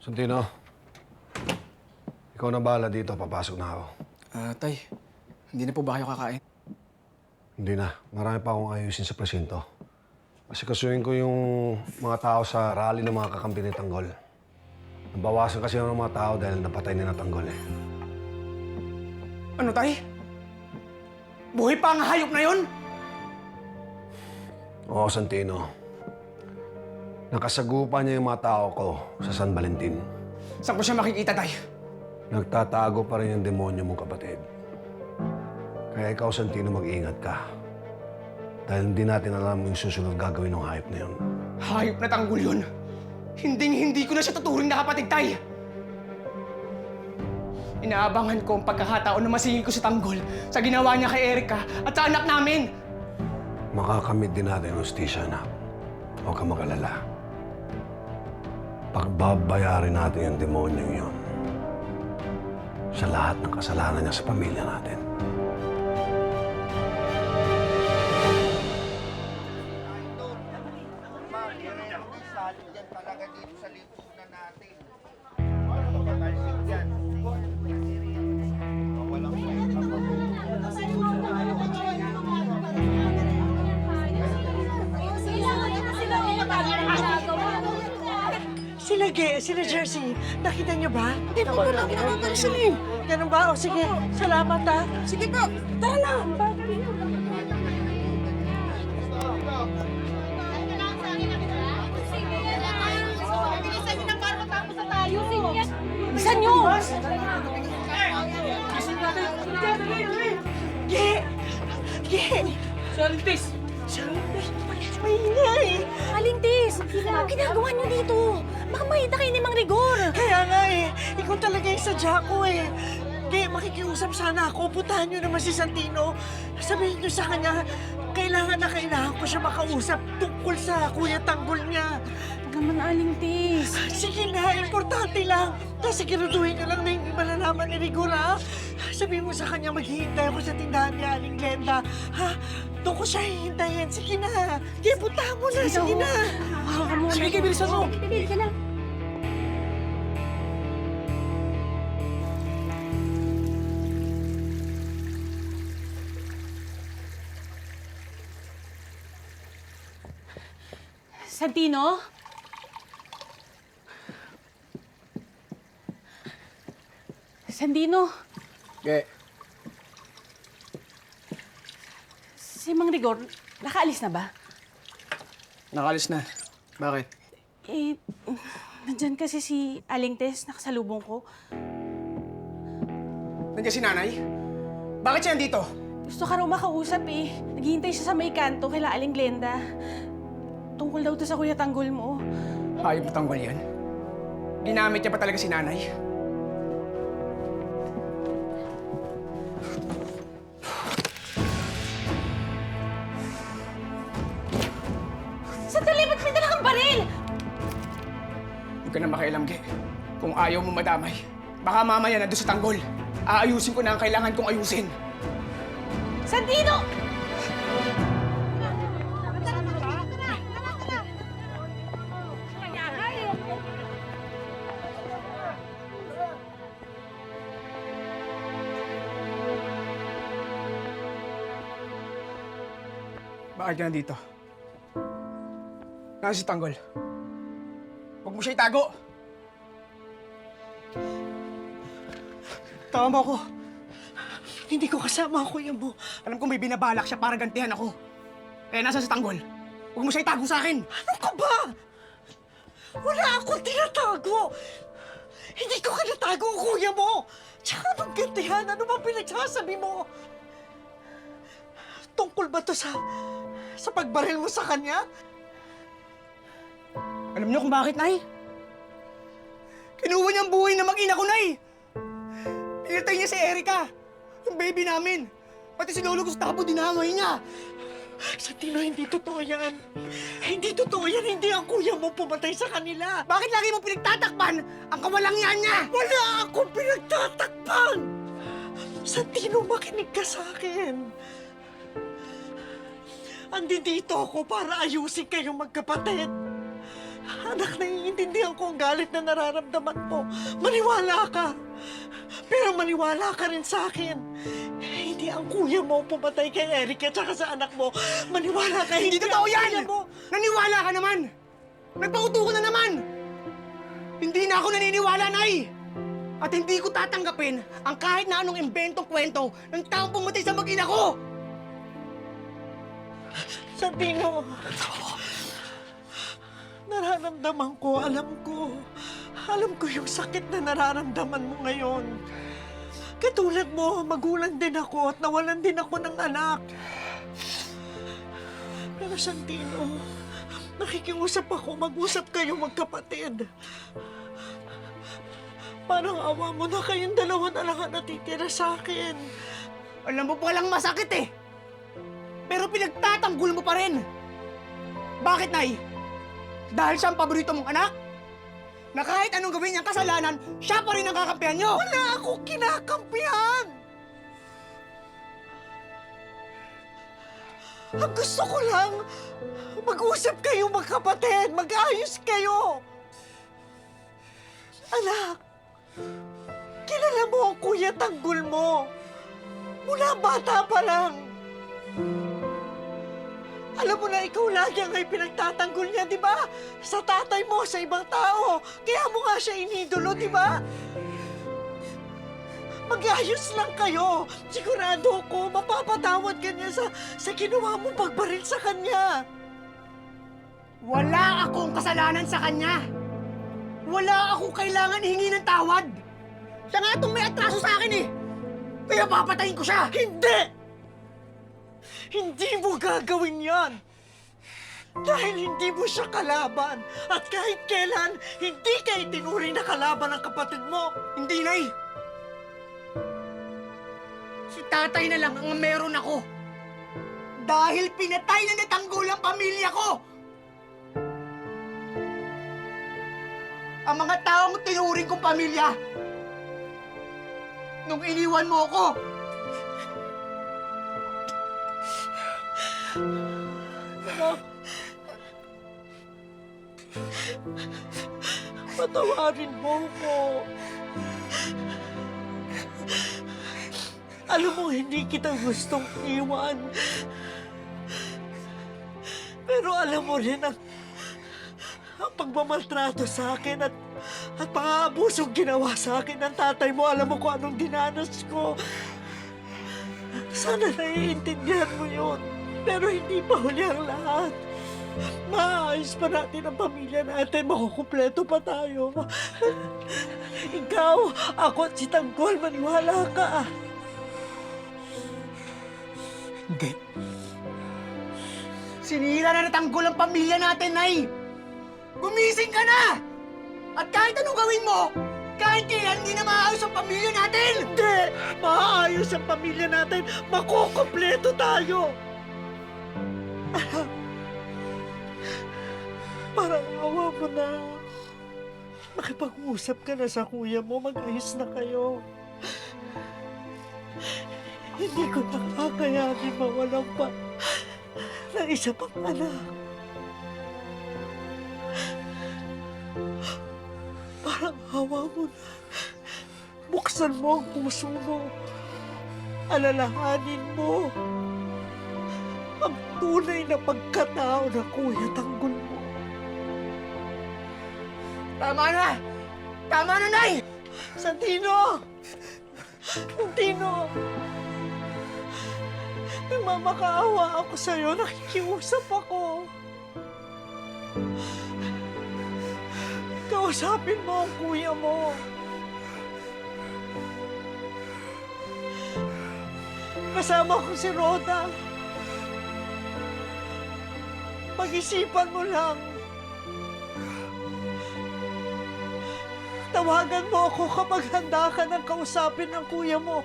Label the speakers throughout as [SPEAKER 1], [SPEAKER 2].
[SPEAKER 1] Santino, ikaw na bahala dito. Papasok na ako.
[SPEAKER 2] Tay, hindi na po ba kayo kakain?
[SPEAKER 1] Hindi na. Marami pa akong ayusin sa presinto. Kasi kasuhin ko yung mga tao sa rally ng mga kakampi ni Tanggol. Nabawasan kasi ng mga tao dahil napatay ni na Tanggol eh.
[SPEAKER 2] Ano, Tay? Buhay pa ang hayop na yon?
[SPEAKER 1] Oo, Santino. Nakasagupa niya yung mga tao ko sa San Valentin.
[SPEAKER 2] Saan ko siya makikita, Tay?
[SPEAKER 1] Nagtatago pa rin yung demonyo mong kapatid. Kaya ikaw, Santino, mag-iingat ka. Dahil hindi natin alam yung susunod gagawin ng hayop na yun.
[SPEAKER 2] Hayop na Tanggol yun. Hindi ko na siya tuturing na kapatid, Tay. Inaabangan ko ang pagkakataon na masingil ko si Tanggol sa ginawa niya kay Erica at sa anak namin.
[SPEAKER 1] Makakamit din natin ang hustisya, anak. Huwag kang magalala. Pagbabayarin natin yung demonyong yun sa lahat ng kasalanan niya sa pamilya natin.
[SPEAKER 3] Yan talaga dito sa lipunan natin. Pagkakalsik yan. Walang
[SPEAKER 4] Sila Jersey, nakita niyo ba? Hindi po ba nakita sila eh? Ganun ba? O sige, salamat ha. Sige po, tara na.
[SPEAKER 5] Bilisan niyo!
[SPEAKER 4] Salintis! Maingay!
[SPEAKER 5] Alintis! Ang ginagawa niyo dito? Baka makita kayo ni Mang Rigor!
[SPEAKER 4] Kaya nga eh, ikaw talaga yung sadya ko eh. Makikiusap sana ako. Puntahan niyo naman si Santino. Sabihin niyo sa kanya, kailangan ko siya makausap tungkol sa Kuya Tanggol niya.
[SPEAKER 5] Naman, Alintis!
[SPEAKER 4] Sige na, importante lang. Kasi siguraduhin niyo lang na hindi malalaman ni Rigor, ha? Sabihin mo sa kanya, maghihintay ako sa tindahan ni Aling Glenda. Ha? Doon ko siya hihintayin. Sige na. Kaya puntahan mo na. Sige na.
[SPEAKER 2] Sige, bilisan mo!
[SPEAKER 5] Tigil ka na! Santino? Santino? Si Mang Rigor, nakaalis na ba?
[SPEAKER 2] Nakalis na. Bakit?
[SPEAKER 5] Eh, nandyan kasi si Aling Tess, nakasalubong ko.
[SPEAKER 2] Nandiyan si Nanay? Bakit siya nandito?
[SPEAKER 5] Gusto ka raw makausap eh. Naghihintay siya sa may kanto kay Aling Glenda. Tungkol daw to sa Kuya Tanggol mo.
[SPEAKER 2] Hayop na Tanggol yan. Ginamit niya pa talaga si Nanay?
[SPEAKER 5] Sandali, ba't may dala kang baril?
[SPEAKER 2] Huwag ka na makialam, Ge. Kung ayaw mo madamay, baka mamaya na doon sa Tanggol. Aayusin ko na ang kailangan kong ayusin.
[SPEAKER 5] Santino!
[SPEAKER 2] Bakit ka nandito? Nasaan si Tanggol? Huwag mo siya itago! Tama ko.
[SPEAKER 4] Hindi ko kasama ang kuya mo.
[SPEAKER 2] Alam ko may binabalak siya para gantihan ako. Kaya nasa si Tanggol. Huwag mo siya itago sa akin!
[SPEAKER 4] Ano ka ba? Wala akong tinatago. Hindi ko kinatago ang kuya mo. Tsaka anong gantihan? Ano bang pinagsasabi mo? Tungkol ba to sa pagbaril mo sa kanya?
[SPEAKER 2] Alam niyo kung bakit, Nay? Kinuha niya ang buhay na mag-ina ko, Nay! Pinatay niya si Erica, yung baby namin. Pati si Lolo Gustavo dinamay niya.
[SPEAKER 4] Santino, hindi totoo yan. Hindi totoo yan. Hindi ang kuya mo pumatay sa kanila.
[SPEAKER 2] Bakit lagi mo pinagtatakpan ang kawalangyaan niya?
[SPEAKER 4] Wala akong pinagtatakpan! Santino, makinig ka sa akin. Andito ako para ayusin kayong magkapatid. Anak, naiintindihan ko ang galit na nararamdaman mo. Maniwala ka. Pero maniwala ka rin sa akin. Hindi ang kuya mo pumatay kay Eric at saka sa anak mo. Maniwala ka,
[SPEAKER 2] Hindi totoo
[SPEAKER 4] ang
[SPEAKER 2] yan!
[SPEAKER 4] kuya mo.
[SPEAKER 2] Naniwala ka naman! Nagpauto ko na naman! Hindi na ako naniniwala, Nay! At hindi ko tatanggapin ang kahit na anong imbentong kwento ng taong pumatay sa mag-ina ko!
[SPEAKER 4] Santino, nararamdaman ko, alam ko yung sakit na nararamdaman mo ngayon. Katulad mo, magulang din ako at nawalan din ako ng anak. Pero Santino, nakikiusap ako, mag-usap kayo magkapatid. Parang awa mo na kayong dalawa na lang ang natitira sa akin.
[SPEAKER 2] Alam mo palang masakit eh! Pero pinagtatanggol mo pa rin! Bakit, Nay? Dahil siya ang paborito mong anak? Na kahit anong gawin niyang kasalanan, siya pa rin ang kakampihan niyo!
[SPEAKER 4] Wala akong kinakampihan! Ang gusto ko lang, mag-usap kayo magkapatid, mag-ayos kayo. Anak, kilala mo ang Kuya Tanggol mo. Mula bata pa lang. Alam mo na ikaw lagi ang may pinagtatanggol niya, di ba? Sa tatay mo, sa ibang tao. Kaya mo nga siya inidolo, di ba? Mag-ayos lang kayo. Sigurado ko, mapapatawad ka niya sa ginawa mong pagbaril sa kanya.
[SPEAKER 2] Wala akong kasalanan sa kanya! Wala akong kailangan hingi ng tawad! Siya nga itong may atraso sa akin eh! Kaya papatayin ko siya!
[SPEAKER 4] Hindi! Hindi mo gagawin yan! Dahil hindi mo siya kalaban. At kahit kailan, hindi ka itinuring na kalaban ng kapatid mo.
[SPEAKER 2] Hindi, Nay! Si tatay na lang ang meron ako. Dahil pinatay na natanggol ang pamilya ko! Ang mga taong tinuring kong pamilya, nung iniwan mo ako,
[SPEAKER 4] Anak, patawarin mo ko. Alam mo, hindi kita gustong iwan. Pero alam mo rin ang pagmamaltrato sa akin at pang-aabusong ginawa sa akin ng tatay mo. Alam mo kung anong dinanas ko. Sana naiintindihan mo yun. Pero hindi pa huli ang lahat. Maayos pa natin ang pamilya natin. Makukumpleto pa tayo. Ikaw, ako at si Tanggol, maniwala ka.
[SPEAKER 2] hindi. Sinira na natanggol ang pamilya natin, Nay! Gumising ka na! At kahit anong gawin mo, kahit kailan hindi na maayos ang pamilya natin!
[SPEAKER 4] Hindi! Maayos ang pamilya natin. Makukumpleto tayo. Parang awa mo na. Makipag-usap ka na sa kuya mo. Mag-ayos na kayo. Hindi ko nakakayanin mawalan pa ng isa pang anak. Parang awa mo na. Buksan mo ang puso mo. Alalahanin mo ang tunay na pagkatao na Kuya Tanggol mo.
[SPEAKER 2] Tama na! Tama na, Nay!
[SPEAKER 4] Santino! Santino! Nagmamakaawa ako sa'yo. Nakikiusap ako. Kausapin mo ang kuya mo. Kasama ko si Rhoda. Pag-isipan mo lang. Tawagan mo ako kapag handa ka ng kausapin ng kuya mo.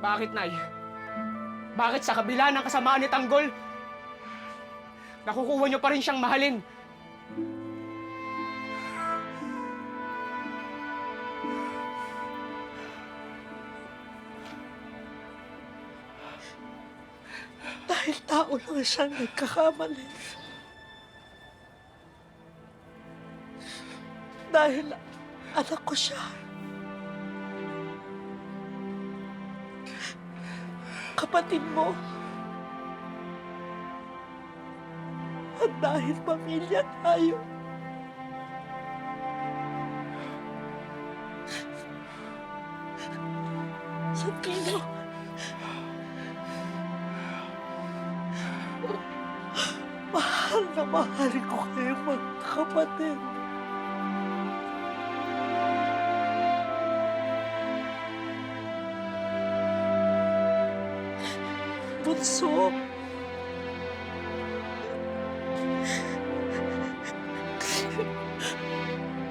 [SPEAKER 2] Bakit, Nay? Bakit sa kabila ng kasamaan ni Tanggol, nakukuha niyo pa rin siyang mahalin?
[SPEAKER 4] Dahil tao lang siyang nagkakamali. Dahil anak ko siya. Kapatid mo. At dahil pamilya tayo. Santino. Mahal na mahal ko kayo magkakapatid. Bunso.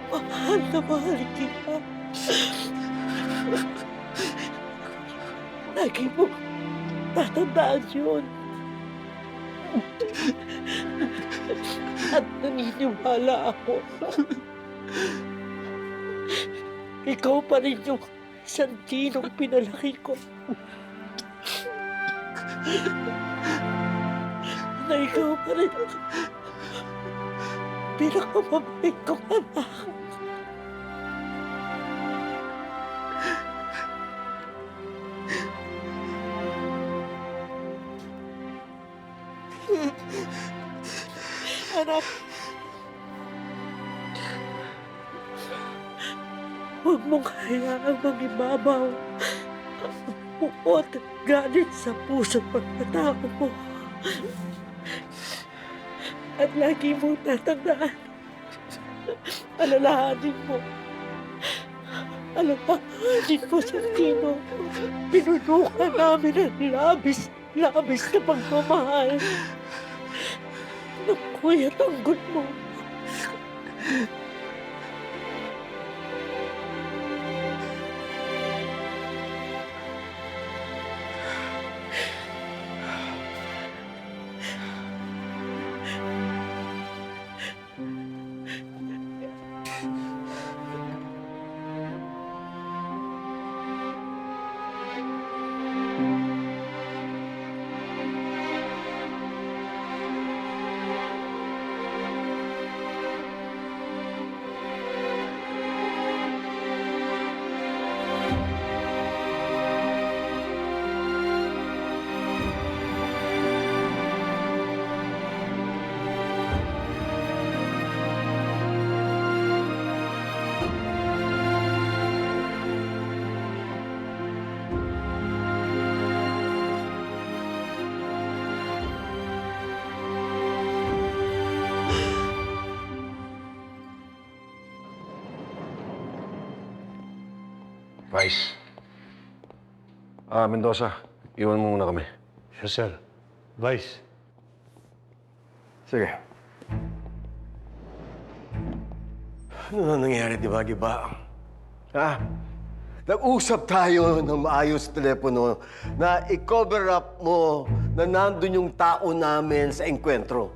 [SPEAKER 4] Mahal na mahal kita. Lagi mo tatandaan yun. At naniniwala ako. Ikaw pa rin yung Santinong pinalaki ko. Na ikaw pa rin pinakamabait kong anak. Anak, huwag mong hayaang mangibabaw ang puot at galit sa puso pagkatao mo. At lagi mong tatandaan, alalahanin mo, Santino. Pinuno ka namin ng labis na pagmamahal ng Kuya Tanggol mo.
[SPEAKER 1] Vice. Mendoza, iwan mo muna kami.
[SPEAKER 6] Yes, sir. Vice.
[SPEAKER 7] Sige. Ano na nangyari, di ba, Giba? Ha? Nag-usap tayo ng maayos sa telepono na i-cover up mo na nandun yung tao namin sa engkwentro.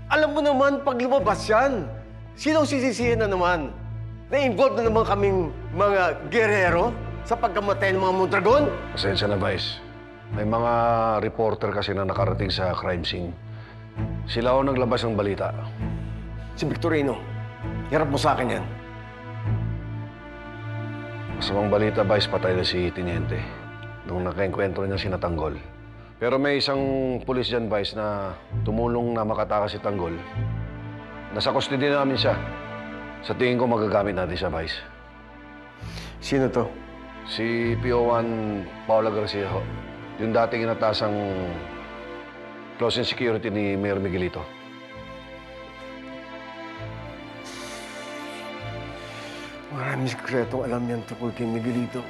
[SPEAKER 7] Alam mo naman, pag lumabas yan, sinong sisisihin na naman? Na-involve na naman kaming mga gerero sa pagkamatay ng mga Mondragon?
[SPEAKER 1] Pasensya na, Vice. May mga reporter kasi na nakarating sa crime scene. Sila ang naglabas ng balita.
[SPEAKER 7] Si Victorino, hirap mo sa akin yan.
[SPEAKER 1] Masamang balita, Vice, patay na si Tiniente nung nakaengkwentro niya si Tanggol. Pero may isang pulis dyan, Vice, na tumulong na makatakas si Tanggol. Nasa custody namin siya. Sa tingin ko, magagamit natin siya, Vice.
[SPEAKER 7] Sino to?
[SPEAKER 1] Si PO1 Paula Garcia ho. Yung dating inatasang close in security ni Mayor Miguelito.
[SPEAKER 7] Maraming sikretong alam yan tungkol kay Miguelito.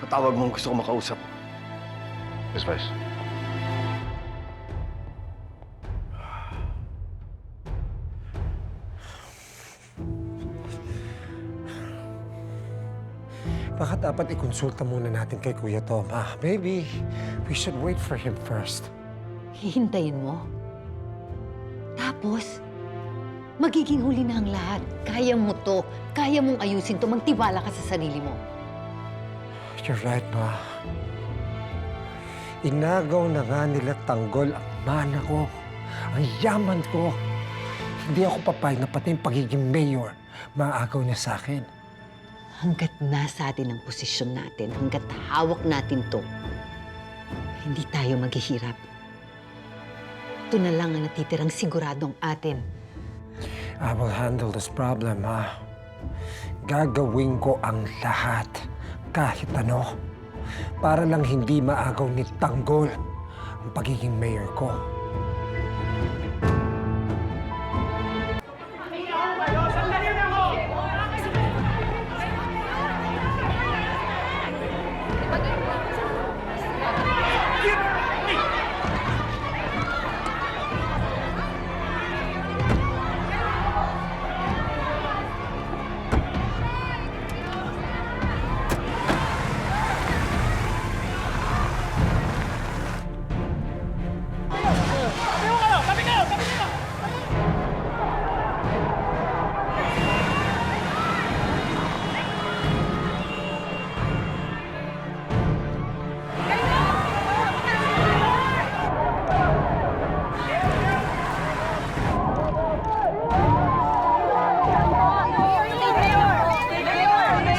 [SPEAKER 7] Patawag mo ang gusto ko makausap.
[SPEAKER 1] Yes, Vice.
[SPEAKER 8] Baka dapat ikonsulta muna natin kay Kuya Tom, ha? Maybe we should wait for him first.
[SPEAKER 9] Hihintayin mo. Tapos, magiging huli na ang lahat. Kaya mo to. Kaya mong ayusin to. Magtiwala ka sa sarili mo.
[SPEAKER 8] You're right, Ma. Inagaw na nga nila Tanggol ang mana ko, ang yaman ko. Hindi ako papayag na pati yung pagiging mayor, maagaw niya sa akin.
[SPEAKER 9] Hanggat nasa atin ang posisyon natin, hanggat hawak natin to, hindi tayo maghihirap. Ito na lang ang natitirang siguradong atin.
[SPEAKER 8] I will handle this problem, Ma. Gagawin ko ang lahat, kahit ano, para lang hindi maagaw ni Tanggol ang pagiging mayor ko.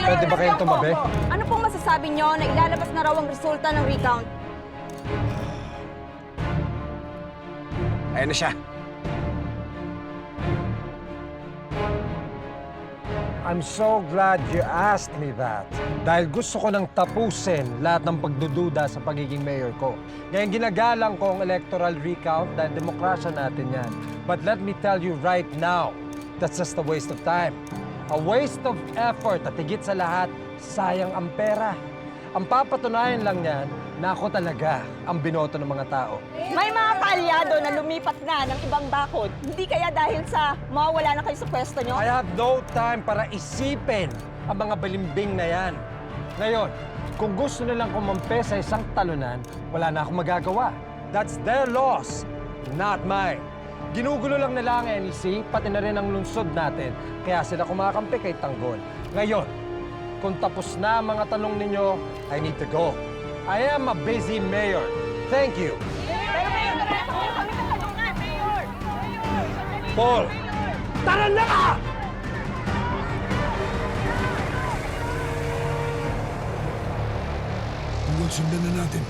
[SPEAKER 8] Pwede ba kayong tumabi?
[SPEAKER 10] Ano pong masasabi nyo na ilalabas na raw ang resulta ng recount?
[SPEAKER 1] Ayan na siya.
[SPEAKER 8] I'm so glad you asked me that. Dahil gusto ko nang tapusin lahat ng pagdududa sa pagiging mayor ko. Ngayon ginagalang ko ang electoral recount dahil demokrasya natin yan. But let me tell you right now, that's just a waste of time. A waste of effort at higit sa lahat, sayang ang pera. Ang papatunayan lang yan na ako talaga ang binoto ng mga tao.
[SPEAKER 10] May mga kaalyado na lumipat na ng ibang bakod. Hindi kaya dahil sa mawawala na kayo sa pwesto nyo?
[SPEAKER 8] I have no time para isipin ang mga balimbing na yan. Ngayon, kung gusto nilang kumampi sa isang talunan, wala na akong magagawa. That's their loss, not mine. Ginugulo lang nila ang NEC, pati na rin ang lungsod natin. Kaya sila kumakampi kay Tanggol. Ngayon, kung tapos na ang mga tanong ninyo, I need to go. I am a busy mayor. Thank you.
[SPEAKER 10] Pero Mayor, kami katanungan, Mayor!
[SPEAKER 8] Paul, tara na!
[SPEAKER 1] Tanggol, sundan na natin.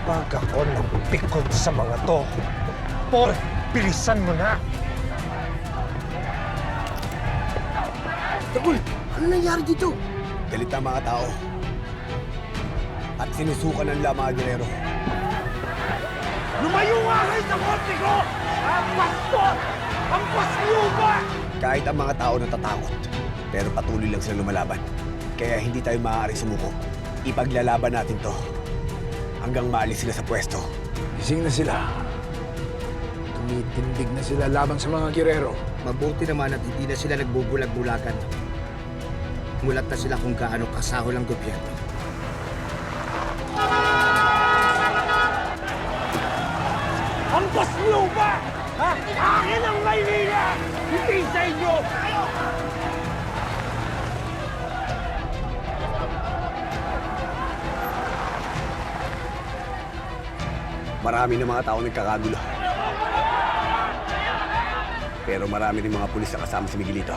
[SPEAKER 8] Pag ako napikon sa mga to, Paul, bilisan mo na!
[SPEAKER 1] Tanggol, ano nangyari dito? Galit ang mga tao. At sinusukan ng mga Guerrero.
[SPEAKER 7] Lumayo nga kayo sa korte ko! Ang paspot! Ang pasluba!
[SPEAKER 1] Kahit ang mga tao natatakot, pero patuloy lang sila lumalaban. Kaya hindi tayo maaaring sumuko. Ipaglalaban natin to hanggang maalis sila sa pwesto.
[SPEAKER 11] Gising na sila. Tumitindig na sila laban sa mga Guerrero.
[SPEAKER 3] Mabuti naman at hindi na sila nagbubulag-bulagan. Mulat na sila kung gaano kasahol ang gobyerno.
[SPEAKER 7] Ang pasluba! Ha? Akin ang Maynila! Hindi sa inyo!
[SPEAKER 1] Marami ng mga tao nagkakagulo. Pero marami rin mga pulis na kasama si Miguelito.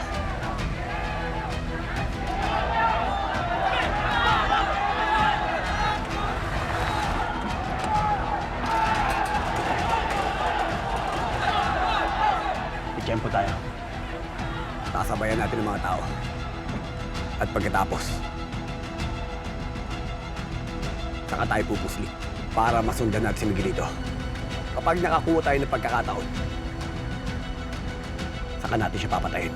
[SPEAKER 3] Tiyempo tayo. Sasabayan natin ang mga tao. At pagkatapos, saka tayo pupusli para masundan natin si Miguelito. Kapag nakakuha tayo ng pagkakataon, saka natin siya papatayin.